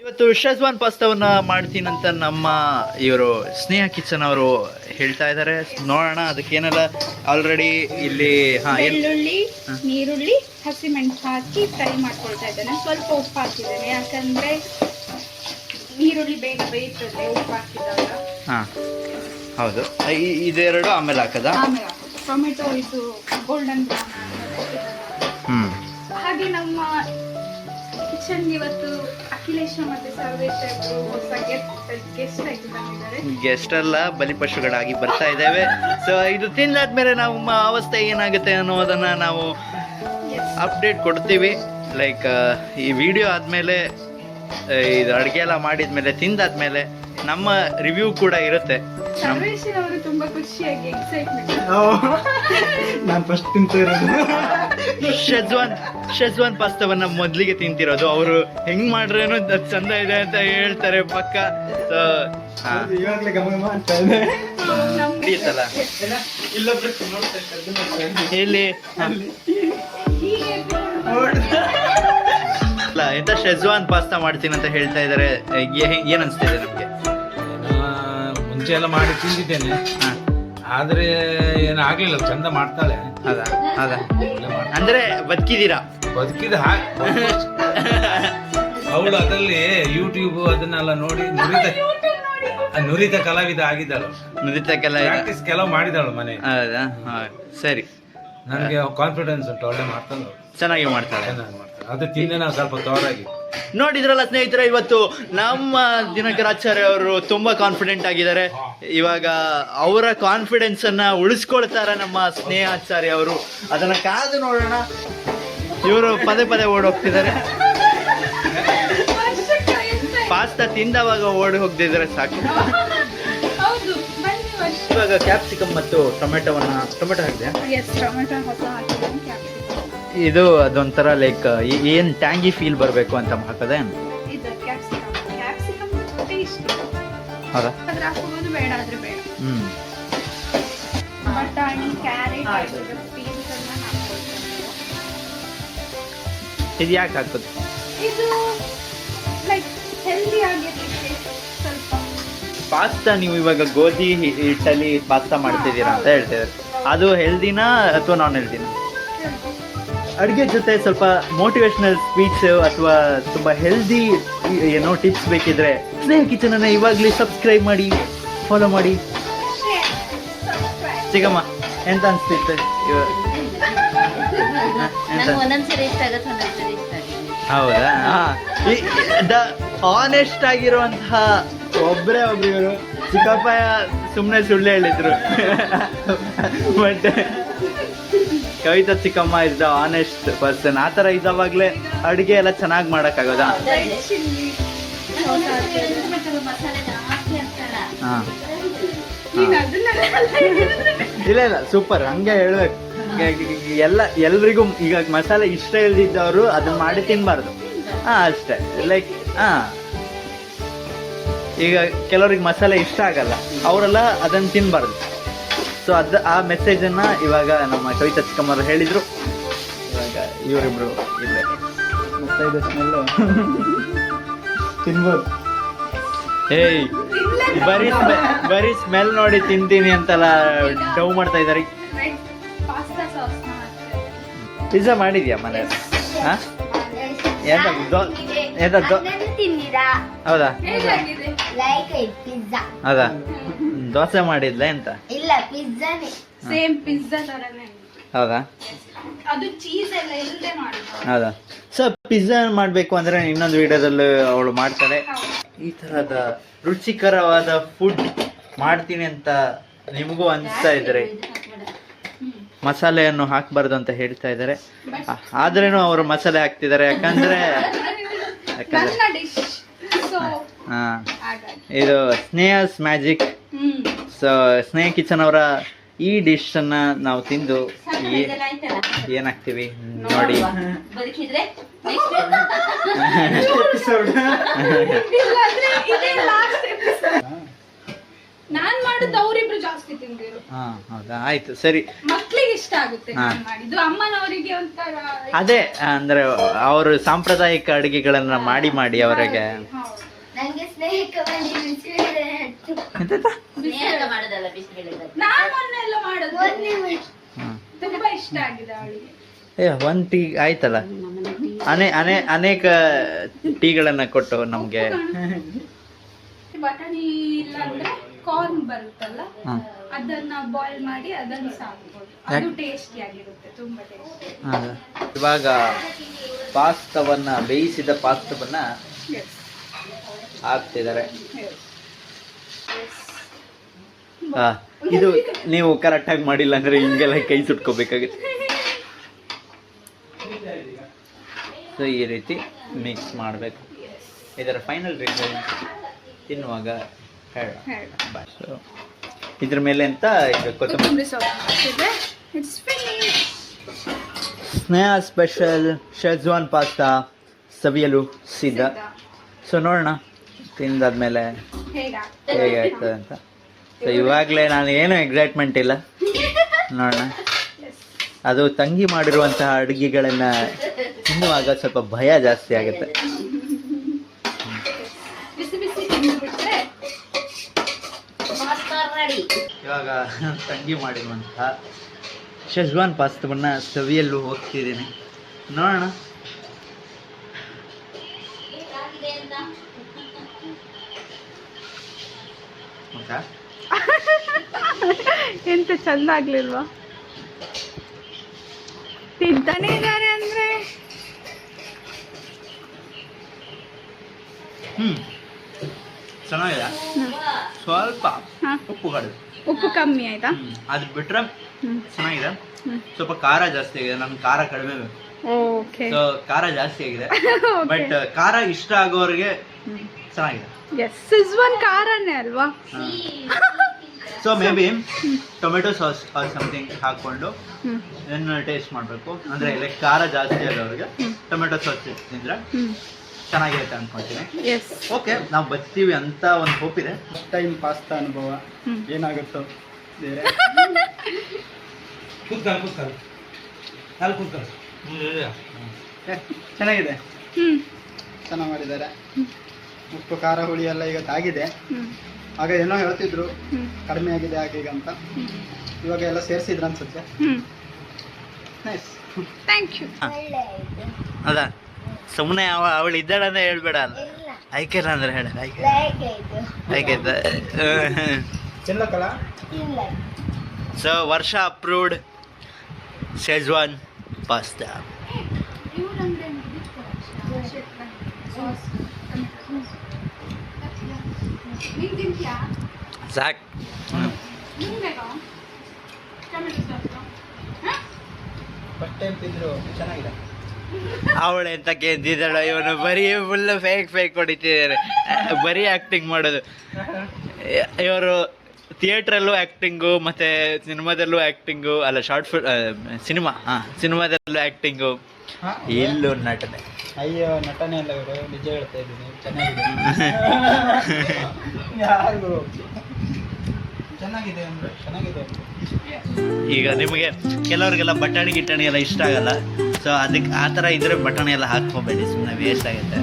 ಇವತ್ತು ಶೆಜ್ವಾನ್ ಪಾಸ್ತಾವನ್ನ ಮಾಡ್ತೀನಿ ಅಂತ ನಮ್ಮ ಇವರು ಸ್ನೇಹ ಕಿಚನ್ ಅವರು ಹೇಳ್ತಾ ಇದ್ದಾರೆ. ನೋಡೋಣ ಅದಕ್ಕೇನೆಲ್ಲ ಆಲ್ರೆಡಿ ಇಲ್ಲಿ ಬೆಳ್ಳುಳ್ಳಿ, ನೀರುಳ್ಳಿ, ಹಸಿಮೆಣಸು ಹಾಕಿ ಫ್ರೈ ಮಾಡ್ಕೊಳ್ತಾ ಇದ್ದೇನೆ. ಸ್ವಲ್ಪ ಉಪ್ಪು ಹಾಕಿದ್ದೇನೆ, ಯಾಕಂದ್ರೆ ನೀರುಳ್ಳಿ ಬೇಗ ಬೇಯ್ತದೆ ಉಪ್ಪು ಹಾಕಿದಾಗ. ಹೌದು, ಇದೆರಡು ಆಮೇಲೆ ಹಾಕದ. ಆಮೇಲೆ ಟೊಮೆಟೊ ಇದು ಗೋಲ್ಡನ್ ಬ್ರೌನ್. ಹಾಗೆ ನಮ್ಮ ಕಿಚನ್ ಇವತ್ತು ಅಖಿಲೇಶ ಮತ್ತೆ ಸರ್ವೇಶ್ ಅವರು ಹೊಸ ಗೆಸ್ಟ್ ಆಗಿ ಬಂದಿದ್ದಾರೆ. ಗೆಸ್ಟ್ ಅಲ್ಲ, ಬಲಿಪಶುಗಳಾಗಿ ಬರ್ತಾ ಇದ್ದೇವೆ. ಸೊ ಇದು ತಿಂದಾದ್ಮೇಲೆ ನಮ್ಮ ಅವಸ್ಥೆ ಏನಾಗುತ್ತೆ ಅನ್ನೋದನ್ನ ನಾವು ಅಪ್ಡೇಟ್ ಕೊಡ್ತೀವಿ. ಲೈಕ್ ಈ ವಿಡಿಯೋ ಆದ್ಮೇಲೆ, ಇದು ಅಡುಗೆ ಎಲ್ಲ ಮಾಡಿದ್ಮೇಲೆ, ತಿಂದಾದ್ಮೇಲೆ ನಮ್ಮ ರಿವ್ಯೂ ಕೂಡ ಇರುತ್ತೆ. ಸರ್ವೇಶ್ ಅವರು ತುಂಬಾ ಖುಷಿಯಾಗಿ ಎಕ್ಸೈಟ್ಮೆಂಟ್. ನಾನು ಫಸ್ಟ್ ತಿಂತಿರೋದು ಶೆಜ್ವಾನ್ ಪಾಸ್ತಾವನ್ನ ಮೊದ್ಲಿಗೆ ತಿಂತಿರೋದು. ಅವರು ಹೆಂಗ್ ಮಾಡ್ರೇನು ಚಂದ ಇದೆ ಅಂತ ಹೇಳ್ತಾರೆ ಪಕ್ಕ. ಸೊ ಇವಾಗ್ಲೇ ಗಮನ ಮಾಡ್ತಾ ಇದೆ. ಹಿಡಿಯುತ್ತಲ್ಲ ಇಲ್ಲಿ ಎಂತ ಶೆಜ್ವಾನ್ ಪಾಸ್ತಾ ಮಾಡ್ತೀನಿ ಅಂತ ಹೇಳ್ತಾ ಇದಾರೆ. ಏನ್ ಅನ್ಸ್ತಿದೆ ನಮ್ಗೆ? ಮುಂಚೆ ಎಲ್ಲ ಮಾಡಿ ತಿಂದಿದ್ದೇನೆ, ಆದ್ರೆ ಏನಾಗ್ಲಿಲ್ಲ. ಚಂದ ಮಾಡ್ತಾಳೆ. ಹೌದಾ ಅಂದ್ರೆ ಬದುಕಿದೀರಾ? ಬದುಕಿದ ಅವಳು ಅದರಲ್ಲಿ ಯೂಟ್ಯೂಬ್ ಅದನ್ನೆಲ್ಲ ನೋಡಿ ನುರಿತ ಕಲಾವಿದ ಆಗಿದ್ದಾಳು. ಪ್ರಾಕ್ಟೀಸ್ ಕೆಲವು ಮಾಡಿದಾಳು ಮನೆ. ಹೌದಾ? ಸರಿ, ನನಗೆ ಕಾನ್ಫಿಡೆನ್ಸ್ ಉಂಟು, ಒಳ್ಳೆ ಮಾಡ್ತಾಳೆ, ಚೆನ್ನಾಗಿ ಮಾಡ್ತಾಳೆ. ಅದು ತಿಂದೆ ನಾವು ಸ್ವಲ್ಪ ತೋರಾಗಿ. ನೋಡಿದ್ರಲ್ಲ ಸ್ನೇಹಿತರೆ, ಇವತ್ತು ನಮ್ಮ ದಿನಕರಾಚಾರ್ಯ ಅವರು ತುಂಬಾ ಕಾನ್ಫಿಡೆಂಟ್ ಆಗಿದ್ದಾರೆ. ಇವಾಗ ಅವರ ಕಾನ್ಫಿಡೆನ್ಸ್ ಅನ್ನ ಉಳಿಸ್ಕೊಳ್ತಾರೆ ನಮ್ಮ ಸ್ನೇಹಾಚಾರ್ಯ ಅವರು. ಅದನ್ನ ಕಾದು ನೋಡೋಣ. ಇವರು ಪದೇ ಓಡೋಗ್ತಿದ್ದಾರೆ. ಪಾಸ್ತಾ ತಿಂದವಾಗ ಓಡಿ ಹೋಗ್ತಿದ್ದಾರೆ ಸಾಕು. ಇವಾಗ ಕ್ಯಾಪ್ಸಿಕಮ್ ಮತ್ತು ಟೊಮೆಟೊ ಹಾಕಿದೆ. ಇದು ಅದೊಂಥರ ಲೈಕ್ ಏನ್ ಟ್ಯಾಂಗಿ ಫೀಲ್ ಬರಬೇಕು ಅಂತ ಹಾಕದೆ. ಹೌದಾ? ಇದು ಯಾಕೆ ಹಾಕೋದು? ಪಾಸ್ತಾ ನೀವು ಇವಾಗ ಗೋಧಿ ಹಿಟ್ಟಲ್ಲಿ ಪಾಸ್ತಾ ಮಾಡ್ತಿದ್ದೀರಾ ಅಂತ ಹೇಳ್ತಿದ್ದಾರೆ. ಅದು ಹೆಲ್ದಿನಾ ಅಥವಾ ನಾನ್ ಹೆಲ್ದಿನಾ? ಅಡುಗೆ ಜೊತೆ ಸ್ವಲ್ಪ ಮೋಟಿವೇಶನಲ್ ಸ್ಪೀಚ್ ಅಥವಾ ತುಂಬ ಹೆಲ್ದಿ ಏನೋ ಟಿಪ್ಸ್ ಬೇಕಿದ್ರೆ ಸ್ನೇಹ ಕಿಚನ್ ಅನ್ನ ಇವಾಗಲೇ ಸಬ್ಸ್ಕ್ರೈಬ್ ಮಾಡಿ, ಫಾಲೋ ಮಾಡಿ. ಚಿಕ್ಕಮ್ಮ ಎಂತ ಅನ್ಸ್ತಿತ್ತು? ಹೌದಾ? ಆನೆಸ್ಟ್ ಆಗಿರುವಂತಹ ಒಬ್ಬರೇ ಇವರು. ಚಿಕ್ಕಪ್ಪ ಸುಮ್ಮನೆ ಸುಳ್ಳು ಹೇಳಿದ್ರು. ಬಟ್ ಕವಿತಾ ಚಿಕ್ಕಮ್ಮ ಇಸ್ ದ ಆನೆಸ್ಟ್ ಪರ್ಸನ್. ಆ ಥರ ಇದ್ದಾವಾಗಲೇ ಅಡುಗೆ ಎಲ್ಲ ಚೆನ್ನಾಗಿ ಮಾಡೋಕ್ಕಾಗೋದಾ? ಹಾಂ, ಇಲ್ಲ ಸೂಪರ್, ಹಂಗೆ ಹೇಳ್ಬೇಕು. ಎಲ್ರಿಗೂ ಈಗ ಮಸಾಲೆ ಇಷ್ಟ ಇಲ್ದಿದ್ದವರು ಅದನ್ನ ಮಾಡಿ ತಿನ್ಬಾರ್ದು. ಅಷ್ಟೇ. ಲೈಕ್ ಈಗ ಕೆಲವ್ರಿಗೆ ಮಸಾಲೆ ಇಷ್ಟ ಆಗಲ್ಲ, ಅವರೆಲ್ಲ ಅದನ್ನು ತಿನ್ಬಾರ್ದು. ಸೊ ಆ ಮೆಸೇಜನ್ನ ಇವಾಗ ನಮ್ಮ ಕವಿತಾ ಚಿಕ್ಕಮ್ಮರು ಹೇಳಿದ್ರು. ಇವಾಗ ಇವರಿಬ್ರು ಇಲ್ಲೇ ಸ್ಮೆಲ್ಲು ತಿನ್ಬೋದು. ಏಯ್, ಬರೀ ಸ್ಮೆಲ್ ನೋಡಿ ತಿಂತೀನಿ ಅಂತೆಲ್ಲ ಡವ್ ಮಾಡ್ತಾ ಇದ್ದಾರೆ. ಪಿಜ್ಜಾ ಮಾಡಿದ್ಯಾ ಮನೆ? ಹೌದಾ? ಹೌದಾ? ದೋಸೆ ಮಾಡಿದ್ಲ ಎಂತ? ಇಲ್ಲ, ಪಿಜ್ಜಾನೇ. ಸೇಮ್ ಪಿಜ್ಜಾ ತರನೇ. ಹೌದಾ? ಅದು ಚೀಸ್ ಎಲ್ಲ ಇಲ್ಲದೆ ಮಾಡಿದ್ದು. ಹೌದಾ? ಸೊ ಪಿಜ್ಜಾ ಮಾಡಬೇಕು ಅಂದ್ರೆ ಇನ್ನೊಂದು ವಿಡಿಯೋದಲ್ಲಿ ಅವಳು ಮಾಡ್ತಾಳೆ. ಈ ತರದ ರುಚಿಕರವಾದ ಫುಡ್ ಮಾಡ್ತೀನಿ ಅಂತ ನಿಮಗೂ ಅನಿಸ್ತಾ ಇದ್ರೆ ಮಸಾಲೆಯನ್ನು ಹಾಕಬಾರ್ದು ಅಂತ ಹೇಳ್ತಾ ಇದ್ದಾರೆ. ಆದ್ರೇನು ಅವರು ಮಸಾಲೆ ಹಾಕ್ತಿದ್ದಾರೆ. ಯಾಕಂದ್ರೆ ಇದು ಸ್ನೇಹಸ್ ಮ್ಯಾಜಿಕ್. ಸೊ ಸ್ನೇಹ ಕಿಚನ್ ಅವರ ಈ ಡಿಶ್ ಅನ್ನ ನಾವು ತಿಂದು ಏನಾಗ್ತೀವಿ ನೋಡಿ. ನಾನ್ ಮಾಡಿದ್ದು ಅವರಿಬ್ರು ಜಾಸ್ತಿ ತಿಂದಿರು. ಹೌದಾ? ಆಯ್ತು, ಸರಿ. ಮಕ್ಳಿಗೆ ಇಷ್ಟ ಆಗುತ್ತೆ ಹಾ. ನಾನ್ ಮಾಡಿದ್ದು. ಅಮ್ಮನವರಿಗೆ ಒಂಥರ ಅದೇ ಅಂದ್ರೆ ಅವರು ಸಾಂಪ್ರದಾಯಿಕ ಅಡುಗೆಗಳನ್ನ ಮಾಡಿ ಮಾಡಿ ಅವರಿಗೆ ಹೌದು. ನಂಗೆ ಸ್ನೇಹಿಕ ಬಂದು ಬಿಸಿಬೇಳೆ ಮಾಡೋದಲ್ಲ ಬಿಸಿಬೇಳೆ ನಾನ್ ಮೊನ್ನೆ ಎಲ್ಲ ಮಾಡೋದು ಹ್ಮ್. ತುಂಬಾ ಇಷ್ಟ ಆಗಿದೆ ಅವಳಿಗೆ. ಒಂದ್ ಟೀ ಆಯ್ತಲ್ಲ, ಅನೇಕ ಟೀಗಳನ್ನ ಕೊಟ್ಟು ನಮ್ಗೆ. ಬಟಾಣಿ ಇಲ್ಲ ಅಂದ್ರೆ ಕಾರ್ನ್ ಬರುತ್ತಲ್ಲ, ಹ್ಮ್. ಅದನ್ನ ಬಾಯ್ಲ್ ಮಾಡಿ ಅದನ್ನ ಸಾಕ್ಬೋದು. ಅದು ಟೇಸ್ಟಿ ಆಗಿರುತ್ತೆ, ತುಂಬಾ ಟೇಸ್ಟಿ. ಹೌದಾ? ಇವಾಗ ಪಾಸ್ತವನ್ನ ಬೇಯಿಸಿದ ಪಾಸ್ತವನ್ನ ಹಾಕ್ತಿದ್ದಾರೆ. ಇದು ನೀವು ಕರೆಕ್ಟ್ ಆಗಿ ಮಾಡಿಲ್ಲ ಅಂದ್ರೆ ಹಿಂಗೆಲ್ಲ ಕೈ ಸುಟ್ಕೋಬೇಕಾಗುತ್ತೆ. ಸೊ ಈ ರೀತಿ ಮಿಕ್ಸ್ ಮಾಡಬೇಕು. ಇದರ ಫೈನಲ್ ರಿಸಲ್ಟ್ ತಿನ್ನುವಾಗ ಹೇಳ. ಸೊ ಇದ್ರ ಮೇಲೆ ಅಂತ ಈಗ ಕೊತ್ತಂಬರಿ ಸೊಪ್ಪು ಹಾಕಿದ್ರೆ it's finish. Sneha special Schezwan pasta ಸವಿಯಲು ಸಿದ್ಧ. ಸೊ ನೋಡೋಣ ತಿಂದಾದ್ಮೇಲೆ ಹೇಗೆ ಆಗ್ತದೆ ಅಂತ. ಸೊ ಇವಾಗಲೇ ನಾನು ಏನೂ ಎಕ್ಸೈಟ್ಮೆಂಟ್ ಇಲ್ಲ, ನೋಡೋಣ. ಅದು ತಂಗಿ ಮಾಡಿರುವಂತಹ ಅಡುಗೆಗಳನ್ನು ತಿನ್ನುವಾಗ ಸ್ವಲ್ಪ ಭಯ ಜಾಸ್ತಿ ಆಗುತ್ತೆ. ಬಿಸಿ ಬಿಸಿ ತಿಂದ್ಬಿಟ್ರೆ ಇವಾಗ ತಂಗಿ ಮಾಡಿರುವಂತಹ ಶೆಜ್ವಾನ್ ಪಾಸ್ತವನ್ನು ಸವಿಯಲು ಹೋಗ್ತಿದ್ದೀನಿ, ನೋಡೋಣ. ಎಂತ ಚಂದ ಆಗ್ಲಿಲ್ವಾ? ತಿಂತಾನೆ ಇದ್ದಾರೆ ಅಂದ್ರೆ ಚೆನ್ನಾಗಿದೆ. ಸ್ವಲ್ಪ ಉಪ್ಪು ಕಡಿಮೆ, ಉಪ್ಪು ಕಮ್ಮಿ ಆಯ್ತಾ? ಅದು ಬಿಟ್ರೆ ಚೆನ್ನಾಗಿದೆ. ಸ್ವಲ್ಪ ಖಾರ ಜಾಸ್ತಿ ಆಗಿದೆ, ನನ್ಗೆ ಖಾರ ಕಡಿಮೆ ಬೇಕು. ಓಕೆ. ಸೊ ಖಾರ ಜಾಸ್ತಿ ಆಗಿದೆ, ಬಟ್ ಖಾರ ಇಷ್ಟ ಆಗೋರಿಗೆ ಚೆನ್ನಾಗಿದೆ. ಎಸ್, ಸಿಜ್ವಾನ್ ಖಾರನೇ ಅಲ್ವಾ? So maybe tomato sauce or something ಹಾಕೊಂಡು ಇದನ್ನು ಟೇಸ್ಟ್ ಮಾಡಬೇಕು. ಅಂದರೆ ಲೈಕ್ ಖಾರ ಜಾಸ್ತಿ ಆದವ್ರಿಗೆ ಟೊಮೆಟೊ ಸಾಸ್ ತಿಂದರೆ ಚೆನ್ನಾಗಿರುತ್ತೆ ಅನ್ಕೊಳ್ತೀನಿ. ಎಸ್. ಓಕೆ, ನಾವು ಬರ್ತೀವಿ ಅಂತ ಒಂದು ಹೋಪ್ ಇದೆ. ಫಸ್ಟ್ ಟೈಮ್ ಪಾಸ್ತಾ ಅನುಭವ ಏನಾಗುತ್ತೋ ಬೇರೆ. ಚೆನ್ನಾಗಿದೆ, ಚೆನ್ನಾಗಿ ಮಾಡಿದ್ದಾರೆ. ಉಪ್ಪು ಖಾರ ಹುಳಿ ಎಲ್ಲ ಈಗ ಆಗಿದೆ. ಆಗ ಏನೋ ಹೇಳ್ತಿದ್ರು ಕಡಿಮೆ ಆಗಿದೆ ಹಾಗೆ ಈಗ ಅಂತ, ಇವಾಗ ಎಲ್ಲ ಸೇರಿಸಿದ್ರು ಅನ್ಸುತ್ತೆ. Nice, thank you. ಅದ ಸುಮ್ಮನೆ ಅವಳು ಇದ್ದಾಳಂದ್ರೆ ಹೇಳ್ಬೇಡ ಅಲ್ಲ, ಆಯ್ಕೆಲ್ಲ ಅಂದ್ರೆ ಹೇಳ. ಆಯ್ಕೆ ಚೆಲ್ಲಕ್ಕಲ್ಲ. ಸೊ ವರ್ಷ ಅಪ್ರೂವ್ಡ್ ಶೆಜ್ವಾನ್ ಪಾಸ್ತಾ. ಸಾಕು. ಫಸ್ಟ್ ಟೈಮ್ ತಿಂದ್ರು ಚೆನ್ನಾಗಿದೆ. ಅವಳು ಎಂತ ಕೇಂತಿದ್ದಾಳ, ಇವನು ಬರೀ ಫುಲ್ ಫೇಕ್ ಹೊಡಿತಿದ್ದಾರೆ, ಬರೀ ಆ್ಯಕ್ಟಿಂಗ್ ಮಾಡೋದು. ಇವರು ಥಿಯೇಟ್ರಲ್ಲೂ ಆ್ಯಕ್ಟಿಂಗು ಮತ್ತು ಸಿನಿಮಾದಲ್ಲೂ ಆ್ಯಕ್ಟಿಂಗು, ಅಲ್ಲ ಶಾರ್ಟ್ ಸಿನಿಮಾದಲ್ಲೂ ಆ್ಯಕ್ಟಿಂಗು, ಎಲ್ಲೂ ನಟನೆ. ಅಯ್ಯೋ ನಟನೆ ಅಲ್ಲ ಇವರು, ನಿಜ ಹೇಳ್ತಾ ಇದ್ದೀನಿ, ಚೆನ್ನಾಗಿದೆ. ಯಾರಿಗೂ ಚೆನ್ನಾಗಿದೆ ಅಂದ್ರೆ ಚೆನ್ನಾಗಿದೆ. ಈಗ ನಿಮಗೆ ಕೆಲವರಿಗೆಲ್ಲ ಬಟಾಣಿ ಗಿಟಾಣಿ ಎಲ್ಲ ಇಷ್ಟ ಆಗಲ್ಲ. ಸೊ ಅದಕ್ಕೆ ಆ ಥರ ಇದ್ರೆ ಬಟಾಣಿ ಎಲ್ಲ ಹಾಕ್ಕೋಬೇಡಿ, ಸುಮ್ಮನೆ ವೇಸ್ಟ್ ಆಗುತ್ತೆ.